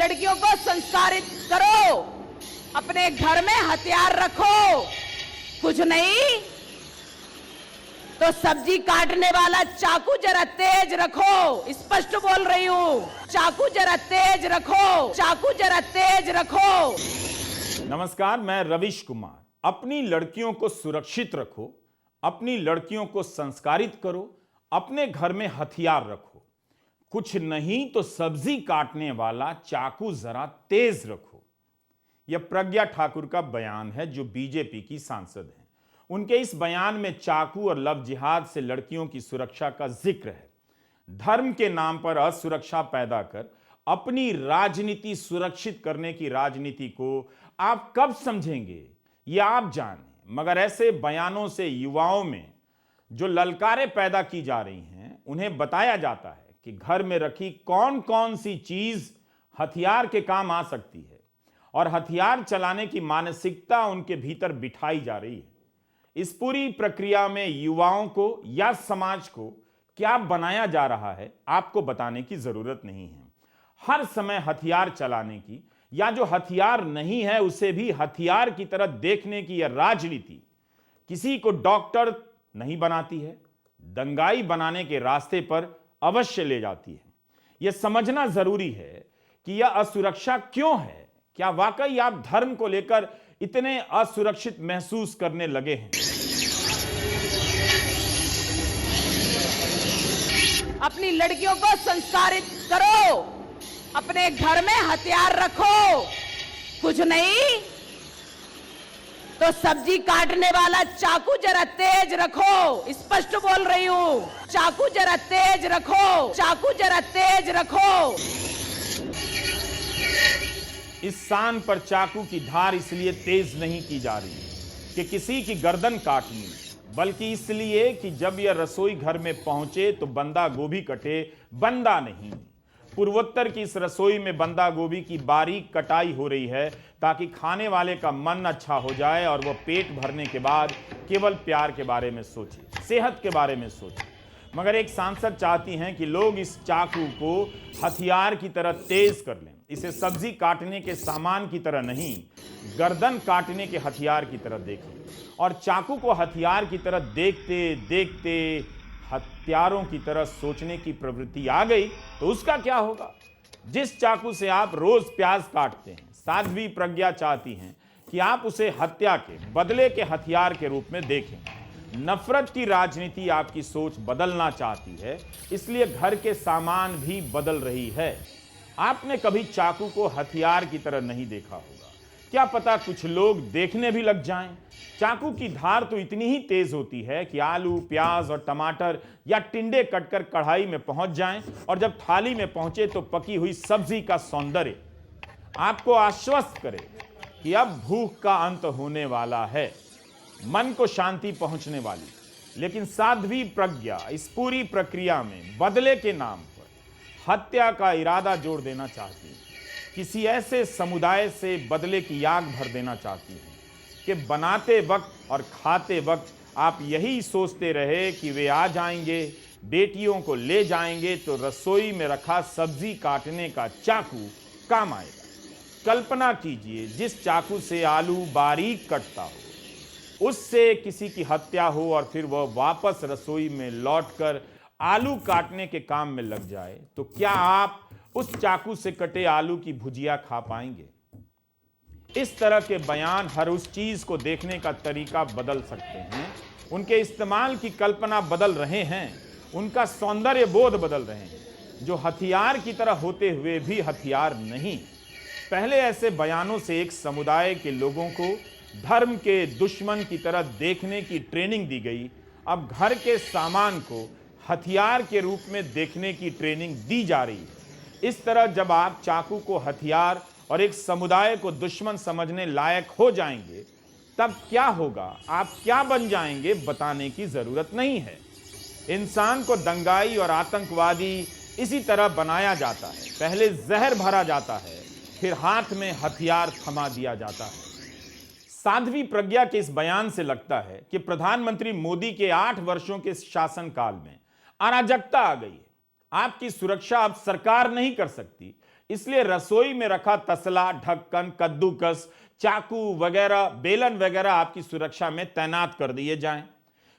लड़कियों को संस्कारित करो, अपने घर में हथियार रखो, कुछ नहीं तो सब्जी काटने वाला चाकू जरा तेज रखो, स्पष्ट बोल रही हूं, चाकू जरा तेज रखो, चाकू जरा तेज रखो। नमस्कार, मैं रविश कुमार। अपनी लड़कियों को सुरक्षित रखो, अपनी लड़कियों को संस्कारित करो, अपने घर में हथियार रखो, कुछ नहीं तो सब्जी काटने वाला चाकू जरा तेज रखो। यह प्रज्ञा ठाकुर का बयान है, जो बीजेपी की सांसद हैं। उनके इस बयान में चाकू और लव जिहाद से लड़कियों की सुरक्षा का जिक्र है। धर्म के नाम पर असुरक्षा पैदा कर अपनी राजनीति सुरक्षित करने की राजनीति को आप कब समझेंगे, यह आप जाने। मगर ऐसे बयानों से युवाओं में जो ललकारें पैदा की जा रही हैं, उन्हें बताया जाता है कि घर में रखी कौन कौन सी चीज हथियार के काम आ सकती है, और हथियार चलाने की मानसिकता उनके भीतर बिठाई जा रही है। इस पूरी प्रक्रिया में युवाओं को या समाज को क्या बनाया जा रहा है, आपको बताने की जरूरत नहीं है। हर समय हथियार चलाने की, या जो हथियार नहीं है उसे भी हथियार की तरह देखने की यह राजनीति किसी को डॉक्टर नहीं बनाती है, दंगाई बनाने के रास्ते पर अवश्य ले जाती है। यह समझना जरूरी है कि यह असुरक्षा क्यों है। क्या वाकई आप धर्म को लेकर इतने असुरक्षित महसूस करने लगे हैं? अपनी लड़कियों को संस्कारित करो, अपने घर में हथियार रखो, कुछ नहीं तो सब्जी काटने वाला चाकू जरा तेज रखो, स्पष्ट बोल रही हूं, चाकू जरा तेज रखो, चाकू जरा तेज रखो। इस शान पर चाकू की धार इसलिए तेज नहीं की जा रही कि किसी की गर्दन काटनी, बल्कि इसलिए कि जब यह रसोई घर में पहुंचे तो बंदा गोभी कटे, बंदा नहीं। पूर्वोत्तर की इस रसोई में बंदा गोभी की बारीक कटाई हो रही है, ताकि खाने वाले का मन अच्छा हो जाए और वह पेट भरने के बाद केवल प्यार के बारे में सोचे, सेहत के बारे में सोचे। मगर एक सांसद चाहती हैं कि लोग इस चाकू को हथियार की तरह तेज कर लें, इसे सब्जी काटने के सामान की तरह नहीं, गर्दन काटने के हथियार की तरह देखें। और चाकू को हथियार की तरह देखते देखते हत्यारों की तरह सोचने की प्रवृत्ति आ गई तो उसका क्या होगा। जिस चाकू से आप रोज प्याज काटते हैं, साध्वी प्रज्ञा चाहती हैं कि आप उसे हत्या के बदले के हथियार के रूप में देखें। नफरत की राजनीति आपकी सोच बदलना चाहती है, इसलिए घर के सामान भी बदल रही है। आपने कभी चाकू को हथियार की तरह नहीं देखा होगा, क्या पता कुछ लोग देखने भी लग जाएं। चाकू की धार तो इतनी ही तेज होती है कि आलू, प्याज और टमाटर या टिंडे कटकर कढ़ाई में पहुंच जाएं, और जब थाली में पहुंचे तो पकी हुई सब्जी का सौंदर्य आपको आश्वस्त करे कि अब भूख का अंत होने वाला है, मन को शांति पहुंचने वाली। लेकिन साध्वी प्रज्ञा इस पूरी प्रक्रिया में बदले के नाम पर हत्या का इरादा जोड़ देना चाहती है। किसी ऐसे समुदाय से बदले की आग भर देना चाहती है कि बनाते वक्त और खाते वक्त आप यही सोचते रहे कि वे आ जाएंगे, बेटियों को ले जाएंगे तो रसोई में रखा सब्जी काटने का चाकू काम आएगा। कल्पना कीजिए, जिस चाकू से आलू बारीक कटता हो, उससे किसी की हत्या हो और फिर वह वापस रसोई में लौटकर आलू काटने के काम में लग जाए, तो क्या आप उस चाकू से कटे आलू की भुजिया खा पाएंगे? इस तरह के बयान हर उस चीज को देखने का तरीका बदल सकते हैं। उनके इस्तेमाल की कल्पना बदल रहे हैं, उनका सौंदर्य बोध बदल रहे हैं, जो हथियार की तरह होते हुए भी हथियार नहीं। पहले ऐसे बयानों से एक समुदाय के लोगों को धर्म के दुश्मन की तरह देखने की ट्रेनिंग दी गई। अब घर के सामान को हथियार के रूप में देखने की ट्रेनिंग दी जा रही है। इस तरह जब आप चाकू को हथियार और एक समुदाय को दुश्मन समझने लायक हो जाएंगे, तब क्या होगा, आप क्या बन जाएंगे, बताने की जरूरत नहीं है। इंसान को दंगाई और आतंकवादी इसी तरह बनाया जाता है। पहले जहर भरा जाता है, फिर हाथ में हथियार थमा दिया जाता है। साध्वी प्रज्ञा के इस बयान से लगता है कि प्रधानमंत्री मोदी के 8 वर्षों के शासनकाल में अराजकता आ गई है। आपकी सुरक्षा अब सरकार नहीं कर सकती, इसलिए रसोई में रखा तसला, ढक्कन, कद्दूकस, चाकू वगैरह, बेलन वगैरह आपकी सुरक्षा में तैनात कर दिए जाएं।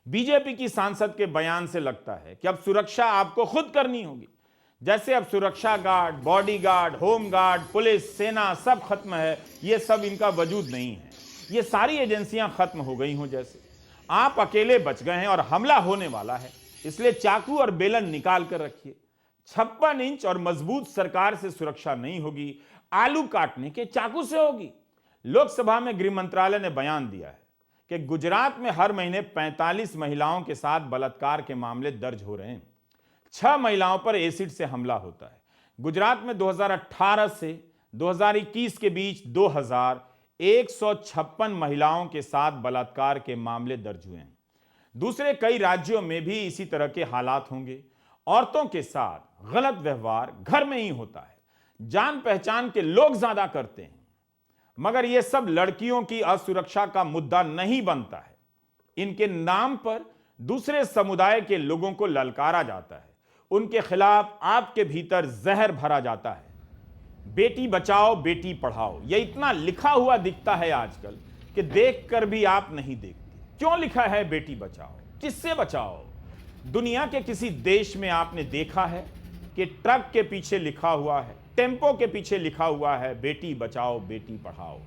बीजेपी की सांसद के बयान से लगता है कि अब सुरक्षा आपको खुद करनी होगी। जैसे अब सुरक्षा guard, bodyguard, home guard, police, सेना सब खत्म है, ये सब इनका वजूद नहीं है, ये सारी एजेंसियां खत्म हो गई हों जैसे। आप अकेले बच गए हैं और हमला होने वाला है, इसलिए चाकू और बेलन निकाल कर रखिए। 56 इंच और मजबूत सरकार से सुरक्षा नहीं होगी, आलू काटने के चाकू से होगी। लोकसभा में गृह मंत्रालय ने बयान दिया है कि गुजरात में हर महीने 45 महिलाओं के साथ बलात्कार के मामले दर्ज हो रहे हैं। 6 महिलाओं पर एसिड से हमला होता है। गुजरात में 2018 से 2021 के बीच 2156 महिलाओं के साथ बलात्कार के मामले दर्ज हुए हैं। दूसरे कई राज्यों में भी इसी तरह के हालात होंगे। औरतों के साथ गलत व्यवहार घर में ही होता है, जान पहचान के लोग ज्यादा करते हैं, मगर यह सब लड़कियों की असुरक्षा का मुद्दा नहीं बनता है। इनके नाम पर दूसरे समुदाय के लोगों को ललकारा जाता है, उनके खिलाफ आपके भीतर जहर भरा जाता है। बेटी बचाओ बेटी पढ़ाओ, यह इतना लिखा हुआ दिखता है आजकल कि देखकर भी आप नहीं देखते। क्यों लिखा है बेटी बचाओ? किससे बचाओ? दुनिया के किसी देश में आपने देखा है कि ट्रक के पीछे लिखा हुआ है, टेम्पो के पीछे लिखा हुआ है बेटी बचाओ बेटी पढ़ाओ?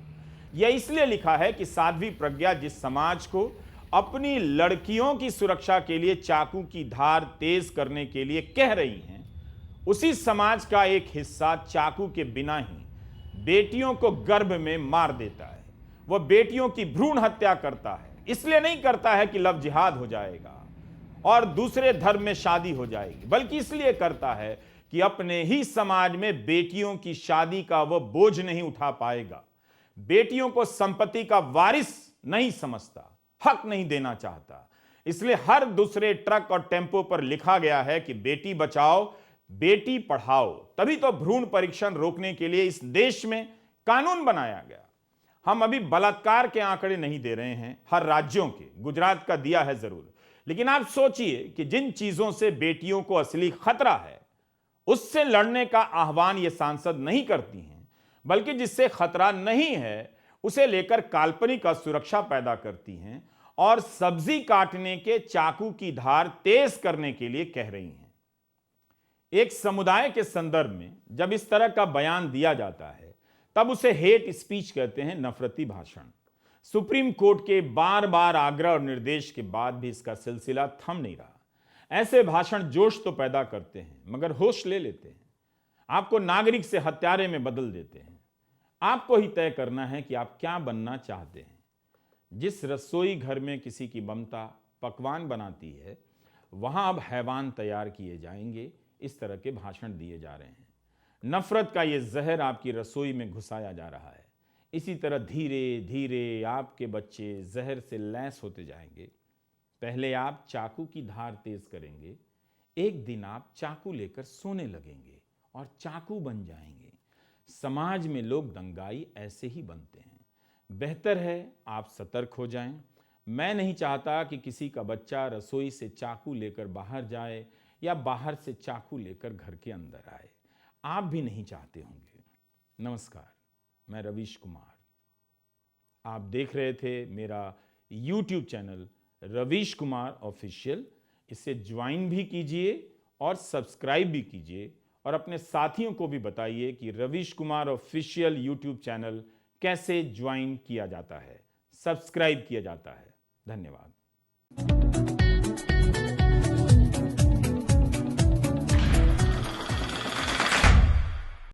यह इसलिए लिखा है कि साध्वी प्रज्ञा जिस समाज को अपनी लड़कियों की सुरक्षा के लिए चाकू की धार तेज करने के लिए कह रही हैं, उसी समाज का एक हिस्सा चाकू के बिना ही बेटियों को गर्भ में मार देता है। वह बेटियों की भ्रूण हत्या करता है, इसलिए नहीं करता है कि लव जिहाद हो जाएगा और दूसरे धर्म में शादी हो जाएगी, बल्कि इसलिए करता है कि अपने ही समाज में बेटियों की शादी का वह बोझ नहीं उठा पाएगा, बेटियों को संपत्ति का वारिस नहीं समझता, हक नहीं देना चाहता। इसलिए हर दूसरे ट्रक और टेम्पो पर लिखा गया है कि बेटी बचाओ बेटी पढ़ाओ। तभी तो भ्रूण परीक्षण रोकने के लिए इस देश में कानून बनाया गया। हम अभी बलात्कार के आंकड़े नहीं दे रहे हैं हर राज्यों के, गुजरात का दिया है जरूर, लेकिन आप सोचिए कि जिन चीजों से बेटियों को असली खतरा है उससे लड़ने का आह्वान ये सांसद नहीं करती हैं, बल्कि जिससे खतरा नहीं है उसे लेकर काल्पनिक असुरक्षा पैदा करती हैं और सब्जी काटने के चाकू की धार तेज करने के लिए कह रही हैं। एक समुदाय के संदर्भ में जब इस तरह का बयान दिया जाता है तब उसे हेट स्पीच कहते हैं, नफरती भाषण। सुप्रीम कोर्ट के बार बार आग्रह और निर्देश के बाद भी इसका सिलसिला थम नहीं रहा। ऐसे भाषण जोश तो पैदा करते हैं मगर होश ले लेते हैं, आपको नागरिक से हत्यारे में बदल देते हैं। आपको ही तय करना है कि आप क्या बनना चाहते हैं। जिस रसोई घर में किसी की ममता पकवान बनाती है वहां अब हैवान तैयार किए जाएंगे, इस तरह के भाषण दिए जा रहे हैं। नफरत का यह जहर आपकी रसोई में घुसाया जा रहा है। इसी तरह धीरे धीरे आपके बच्चे जहर से लैस होते जाएंगे। पहले आप चाकू की धार तेज करेंगे, एक दिन आप चाकू लेकर सोने लगेंगे और चाकू बन जाएंगे। समाज में लोग दंगाई ऐसे ही बनते हैं। बेहतर है आप सतर्क हो जाएं। मैं नहीं चाहता कि किसी का बच्चा रसोई से चाकू लेकर बाहर जाए या बाहर से चाकू लेकर घर के अंदर आए। आप भी नहीं चाहते होंगे। नमस्कार, मैं रवीश कुमार। आप देख रहे थे मेरा YouTube channel Ravish Kumar official. इसे ज्वाइन भी कीजिए और सब्सक्राइब भी कीजिए और अपने साथियों को भी बताइए कि Ravish Kumar official YouTube channel कैसे ज्वाइन किया जाता है, सब्सक्राइब किया जाता है। धन्यवाद।